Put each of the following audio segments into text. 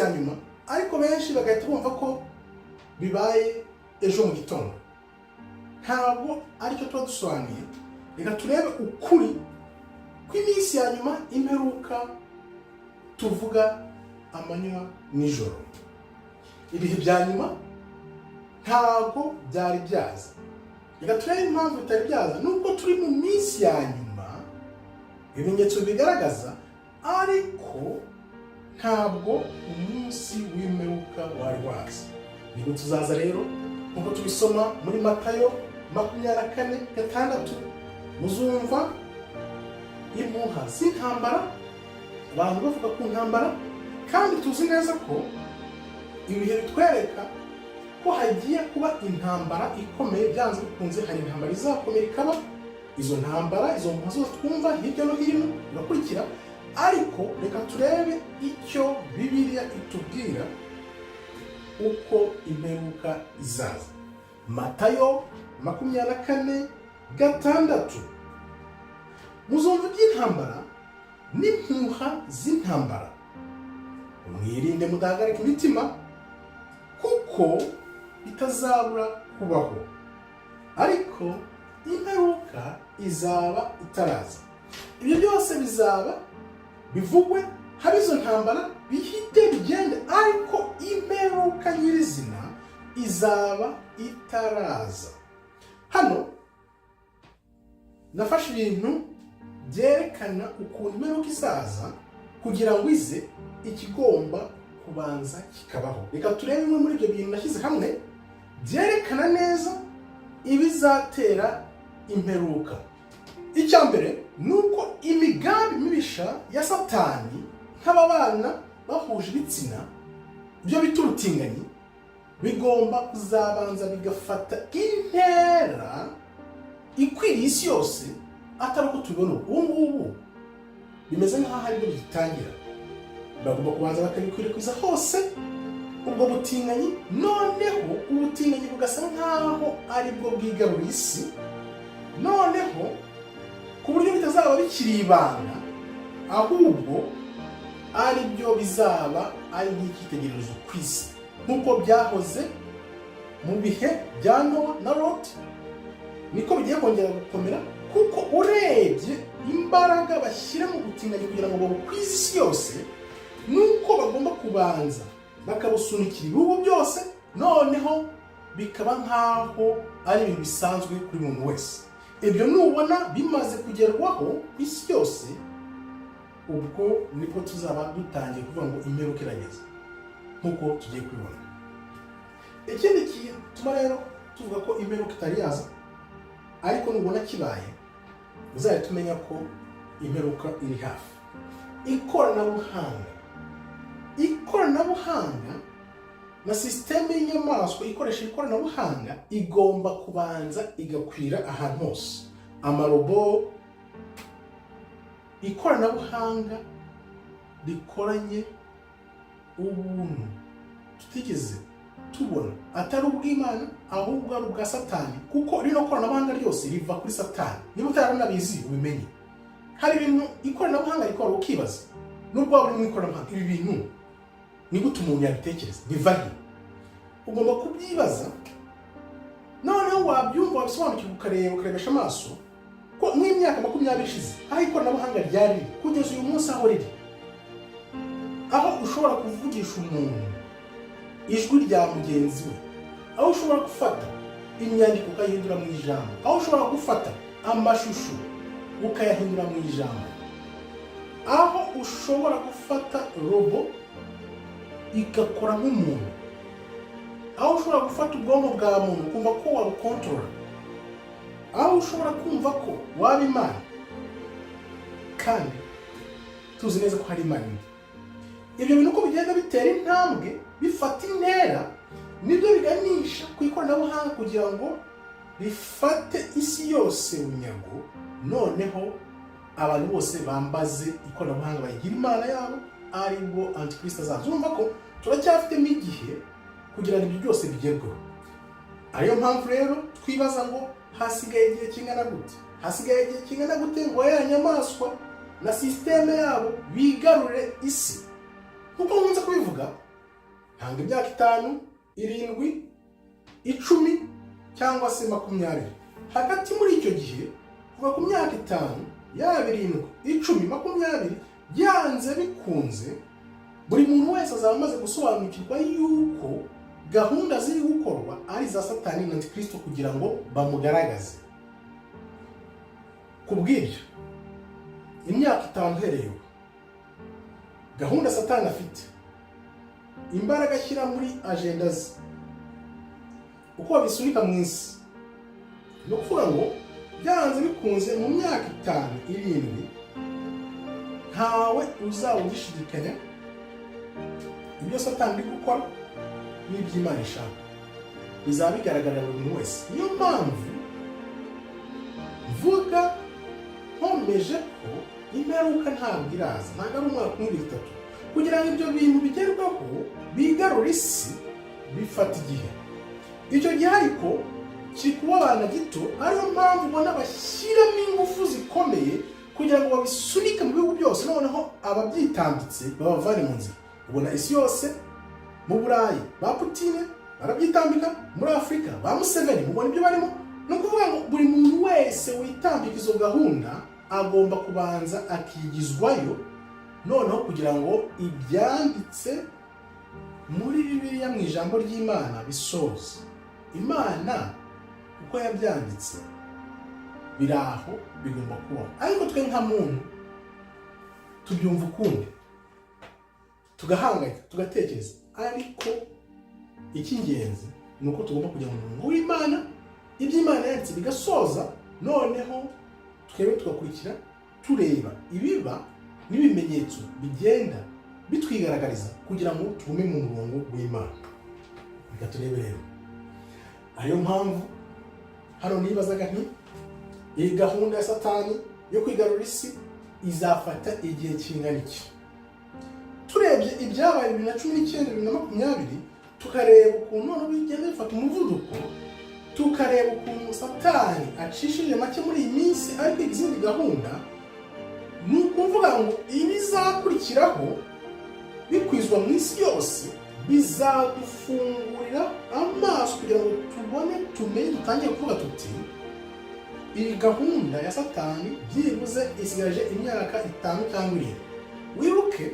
minsi ya nyuma, ariko benshi bagahita bumva ko bibaye ejo mu gitondo. Ntabwo aricyo tuba dusobanuye. Reka turebe ukuri kw'iminsi ya nyuma, imperuka, tuvuga amanywa nijoro. Ibihe bya nyuma ntabwo byari byaza. Reka turebe impamvu bitari byaza. Nubwo turi mu minsi ya nyuma, ibimenyetso bigaragaza, ariko ntabwo umunsi w'imperuka wari waza. Nibwo tuzaza rero nkuko tubisoma muri Matayo 24:6. Muzumva impuha z'intambara, abantu bavuga ku ntambara, kandi tuzi neza ko ibihe bitwereka ko hagiye kuba intambara ikomeye. Byanze bikunze hari intambara izakomera ikaba. Izo ntambara, izo mpuha zose twumva hirya no hino birakurikira, ariko reka turebe icyo Bibiliya itubwira uko imperuka izaza. Matayo 24:6. Muzumva iby'intambara n'impuha z'intambara, mwirinde mudahagarika imitima, kuko bitazabura kubaho, ariko imperuka izaba itaraza. Ibyo byose bizaba bivugwe, habe izo ntambara, bihite bigende, ariko imperuka nyirizina izaba itaraza. Hano nafashe ibintu byerekana ukuntu imperuka izaza kugira ngo ize ikigomba kubanza kikabaho. Reka turebe bimwe muri ibyo bintu nashyize hamwe byerekana neza ibizatera imperuka. Icya mbere ni uko imigambi mibisha ya Satani nk'ababana bahuje ibitsina, ibyo bita urutinganyi, bigomba kuzabanza bigafata intera ikwiriye isi yose, atari uko tubibona ubu ngubu bimeze nk'aho ari byo bigitangira. Bagomba kubanza bakabikwirakwiza hose ubwo butinganyi, noneho ubutinganyi bugasa nk'aho ari bwo bwigaruriye isi, noneho ku buryo bitazaba bikiri ibanga, ahubwo ari byo bizaba ari nk'icyitegererezo ku isi, nk'uko byahoze mu bihe bya Nowa na Lot. Niko bigiye kongera gukomera, kuko urebye imbaraga bashyira mu butinganyi kugira ngo babukwize isi yose, nuko bagomba kubanza bakabusunikira ibihugu byose, noneho bikaba nk'aho ari ibintu bisanzwe kuri muntu wese. Ibyo nubona bimaze kugerwaho ku isi yose, ubwo niko tuzaba dutangiye kuvuga ngo imperuka irageze, nk'uko tugiye kubibona. Ikindi gituma rero tuvuga ko imperuka itari yaza, ariko nubona kibaye uzahita tumenya ko imperuka iri hafi. Ikoranabuhanga na sisiteme y'inyamaswa ikoresha ikoranabuhanga igomba kubanza igakwira ahantu hose. Amarobo, ikoranabuhanga rikoranye ubuntu tutigeze tubona, atari ubw'Imana ahubwo ari ubwa Satani, kuko rino koranabuhanga ryose riva kuri Satani. Niba utaranabizi ubimenye. Hari ibintu ikoranabuhanga rikora ukibaza, nubwo waba uri mu ikoranabuhanga, ibi bintu ni gute umuntu yabitekereza, biva he? Ugomba kubyibaza, noneho wabyumva, wabisobanukirwa, ukarebesha amaso ko nk'imyaka 20 ishize aho ikoranabuhanga ryari kugeza uyu munsi aho riri, aho ushobora kuvugisha umuntu ijwi rya mugenzi we, aho ushobora gufata inyandiko ukayihindura mu ijambo, aho ushobora gufata amashusho ukayahindura mu ijambo, aho ushobora gufata robo igakora nk'umuntu, aho ushobora gufata ubwonko bwa muntu ukumva ko wabukontorora, aho ushobora kumva ko waba Imana, kandi tuzi neza ko hari Imana. Ibyo bintu uko bigenda bitera intambwe, bifata intera, nibyo biganisha ku ikoranabuhanga kugira ngo rifate isi yose bunyago, noneho abantu bose bambaze ikoranabuhanga bayigira Imana yabo, ari bwo Antikristo azaza. Urumva ko turacyafitemo igihe kugira ngo ibyo byose bigerweho. Ariyo mpamvu rero twibaza ngo hasigaye igihe kingana gute ngo ya nyamaswa na sisiteme yabo bigarure isi. Kuko nkunze kubivuga, ntanga imyaka 5, 7, 10 cyangwa se 20. Hagati muri icyo gihe kuva ku myaka 5, 7, 10, 20, byanze bikunze buri muntu wese azaba amaze gusobanukirwa yuko gahunda ziri gukorwa ari za Satani na Antikristo kugira ngo bamugaragaze. Kubw'ibyo imyaka 5 uhereye gahunda Satani afite, imbaraga ashyira muri agenda ze, uko babisunika mu isi, no kuvuga ngo byanze bikunze mu myaka 5, 7 ntawe uzawugishidikanya ibyo Satani ari gukora n'iby'Imana ishaka, bizaba bigaragarira buri muntu wese. Niyo mpamvu mvuga nkomeje ko imperuka ntabwo iraza, ntabwo ari umwaka 2-3 kugira ngo ibyo bintu bigerwaho bigarura isi, bifata igihe. Icyo gihe ariko kiri kubabana gito, ariyo mpamvu ubona bashyiramo ingufu zikomeye kugira ngo babisunike mu bihugu byose, noneho ababyitambitse babavane mu nzira. Ubona isi yose, mu Burayi ba Putine barabyitambika, muri Afurika ba Museveni mubona ibyo barimo. No kuvuga ngo buri muntu wese witambika izo gahunda agomba kubanza akigizwayo, noneho kugira ngo ibyanditse muri Bibiliya mu ijambo ry'Imana bisoze. Imana uko yabyanditse biraho bigomba kubaho, ariko twe nka muntu tubyumva ukundi, tugahangayika, tugatekereza. Ariko icy'ingenzi ni uko tugomba kujya mu murongo w'Imana, iby'Imana yanditse bigasoza, noneho twebwe tugakurikira tureba ibiba n'ibimenyetso bigenda bitwigaragariza kugira ngo tugume mu murongo w'Imana. Reka turebe rero. Ariyo mpamvu hano nibazaga nti iyi gahunda ya Satani yo kwigarura isi izafata igihe kingana iki? Turebye ibyabaye 2019, 2020, tukareba ukuntu none bigenda bifata umuvuduko, tukareba ukuntu Satani acishije make muri iyi minsi ariko izindi gahunda, ni ukuvuga ngo ibizakurikiraho bikwizwa mu isi yose bizadufungurira amaso kugira ngo tubone, tumenye, dutangiye kuvuga tuti iyi gahunda ya Satani byibuze isigaje imyaka 5 cyangwa 7. Wibuke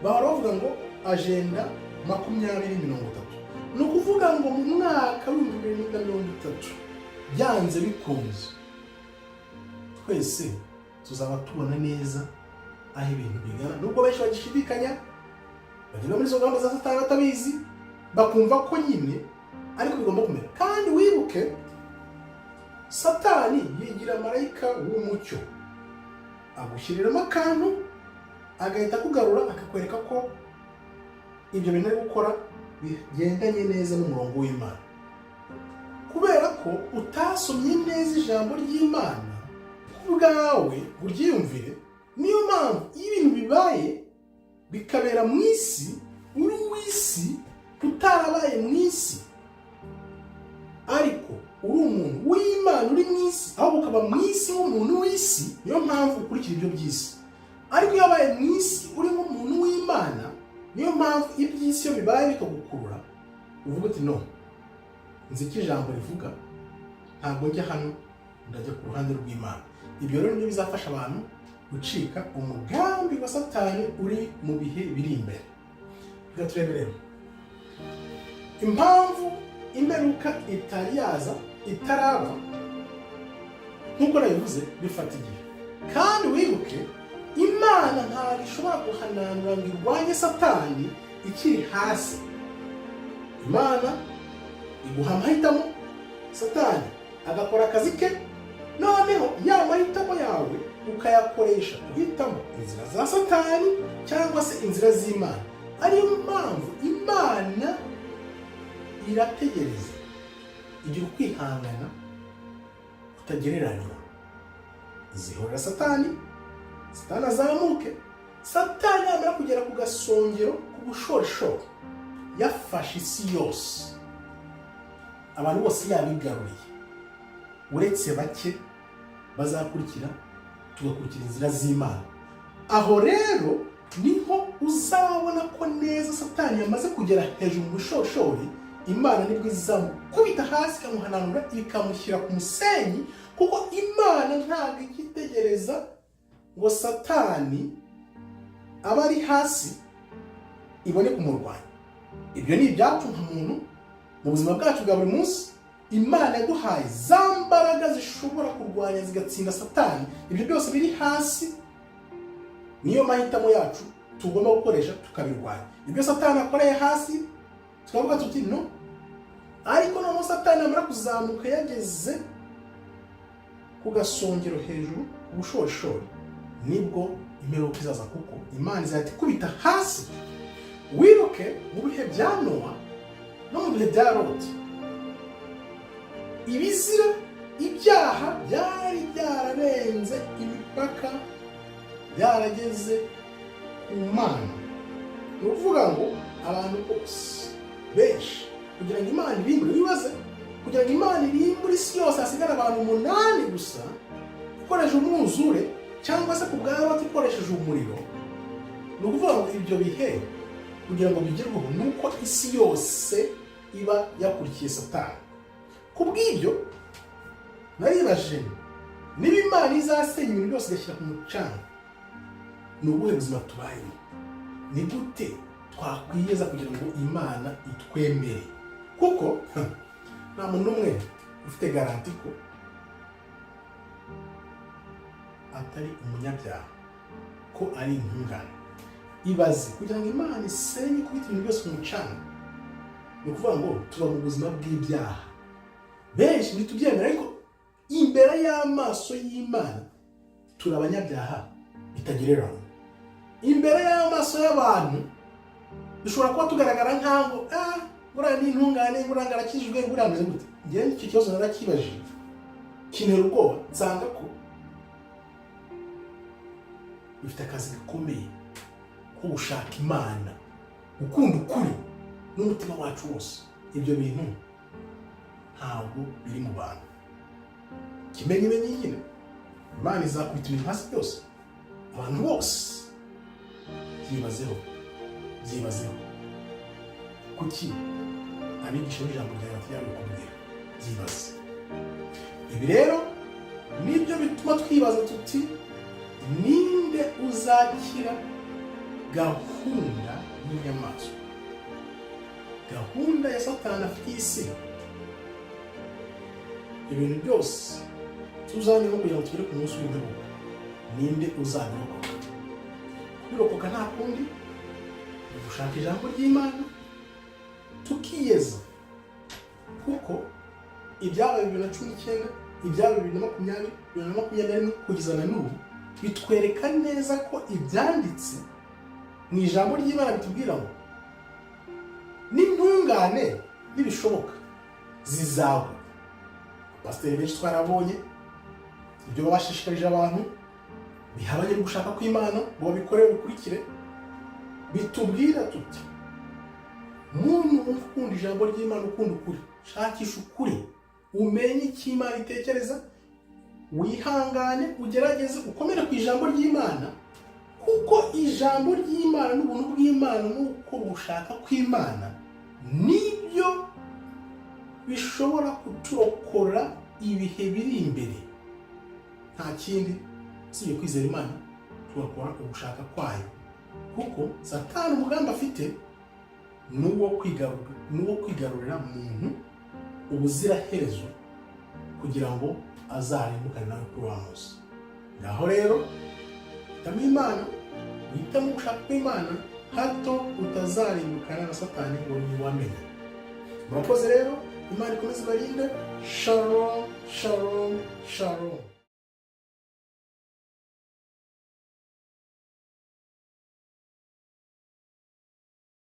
bahora bavuga ngo agenda 2030, ni ukuvuga ngo mu mwaka wa 2030 byanze bikunze twese tuzaba tubona neza aho ibintu bigana. Nubwo benshi bagishidikanya, bagenda muri izo gahunda za Satani batabizi, bakumva ko nyine ariko bigomba kumera. Kandi wibuke Satani yigira marayika w'umucyo, agushyiriramo akantu agahita kugarura, akakwereka ko ibyo bintu ari gukora bigendanye neza n'umurongo w'Imana. Kubera ko utasomye neza ijambo ry'Imana ubwawe uryiyumvire, niyo mpamvu iyo ibintu bibaye bikabera mu isi, uri w'isi utarabaye mu isi, ariko uri umuntu w'Imana uri mu isi, aho ukaba mu isi nk'umuntu w'isi, niyo mpamvu ukurikira ibyo by'isi. Ariko iyo wabaye mu isi uri nk'umuntu w'Imana, niyo mpamvu iby'isi iyo bibaye bikagukurura uvuga uti no, nzi ko ijambo rivuga, ntabwo njya hano, ndajya ku ruhande rw'Imana. Ibyo rero nibyo bizafasha abantu gucika umugambi wa Satani uri mu bihe biri imbere. Reka turebe rero impamvu imperuka itari yaza, itaraba, nk'uko nabivuze, bifata igihe. Kandi wibuke Imana ntabwo ishobora guhananura ngo irwanye Satani ikiri hasi. Imana iguha amahitamo, Satani agakora akazi ke, noneho ya mahitamo yawe ukayakoresha uhitamo inzira za Satani cyangwa se inzira z'Imana. Ariyo mpamvu Imana irategereza, igira ukwihangana kutagereranywa. Izihorera Satani, Satani azamuke. Satani yamara kugera ku gasongero, ku bushorishori, yafashe isi yose, abantu bose yabigaruriye, uretse bake bazakurikira, tugakurikira inzira z'Imana. Aho rero niho uzabona ko neza Satani yamaze kugera hejuru mu bushoshori, Imana nibwo izamukubita hasi ikamuhananura ikamushyira ku musenyi, kuko Imana ntabwo ikitegereza ngo Satani aba ari hasi ibone kumurwanya. Ibyo ni ibyacu nka muntu mu buzima bwacu bwa buri munsi. Imana yaduhaye za mbaraga zishobora kurwanya zigatsinda Satani. Ibyo byose biri hasi, niyo mahitamo yacu tugomba gukoresha tukabirwanya. Ibyo Satani akoreye hasi tukavuga tuti no, ariko noneho Satani amara kuzamuka yageze ku gasongero hejuru ku bushoshori, nibwo imperuka izaza, kuko Imana izahita ikubita hasi. Wibuke mu bihe bya Nowa no mu bihe bya Loti, ibizira, ibyaha byari byararenze imipaka, byarageze ku Mana. Ni ukuvuga ngo abantu bose benshi kugira ngo Imana irimbure, wibaze kugira ngo Imana irimbure isi yose hasigara abantu 8 gusa ikoresheje umwuzure, cyangwa se ku bwa Loti ikoresheje umuriro. Ni ukuvuga ngo ibyo bihe kugira ngo bigerweho nuko isi yose iba yakurikiye Satani. Kubw'ibyo naribaje, niba Imana izasenya ibintu byose igashyira ku mucanga, ni ubuhe buzima tubayemo? Ni gute twakwiyeza kugira ngo Imana itwemere? Kuko nta muntu umwe ufite garanti ko atari umunyabyaha, ko ari intungane. Ibaze kugira ngo Imana isenye kubita ibintu byose ku mucanga, ni ukuvuga ngo tuba mu buzima bw'ibyaha. Benshi ntitubyemera, ariko imbere y'amaso y'Imana turi abanyabyaha bitagereranywa. Imbere y'amaso y'abantu dushobora kuba tugaragara nk'aho nguriya ni intungane, nguriya ngarakijijwe, nguriya ameze gute. Njyewe icyo kibazo narakibajije kintera ubwoba, nsanga ko bifite akazi gakomeye ko gushaka Imana, gukunda ukuri n'umutima wacu wose. Ibyo bintu ntabwo biri mu bantu. Kimenyimenyi nyine Imana izakubita ibintu hasi byose, abantu bose byibazeho. Kuki abigisha b'ijambo rya Yehova bakubwira byibaze? Ibi rero nibyo bituma twibaza tuti, ninde uzakira gahunda y'inyamaswa, gahunda ya Satani afitiye isi? Ibintu byose tuzanyemo kugira ngo tugere ku munsi w'imperuka, ninde uzabirokoka? Kubirokoka nta kundi gushaka ijambo ry'Imana tukiyeza, kuko ibyabaye 2019, ibyabaye 2020, 2021 kugeza na n'ubu bitwereka neza ko ibyanditse mu ijambo ry'Imana bitubwira ngo n'intungane nibishoboka zizagwa. Pasiteri benshi twarabonye ibyo babashishikarije abantu bihabanye no gushaka kw'Imana ngo babikorere bikurikire. Bitubwira tuti, muntu ukunda ijambo ry'Imana, ukunda ukuri, shakisha ukuri, umenye icyo Imana itekereza, wihangane, ugerageze ukomere ku ijambo ry'Imana, kuko ijambo ry'Imana n'ubuntu bw'Imana n'uko gushaka kw'Imana nibyo bishobora kuturokora ibihe biri imbere. Nta kindi usibye kwizera Imana tugakora ugushaka kwayo, kuko Satani umugambi afite n'uwo kwigarurira muntu ubuziraherezo kugira ngo azarimbukane nawe kuri wa munsi. Ngaho rero hitamo Imana, uhitamo gushaka kw'Imana, hato utazarimbukana na Satani ngo ntiwamenye. Murakoze rero, Imana ikomeze ibarinde. Shalom, shalom, shalom.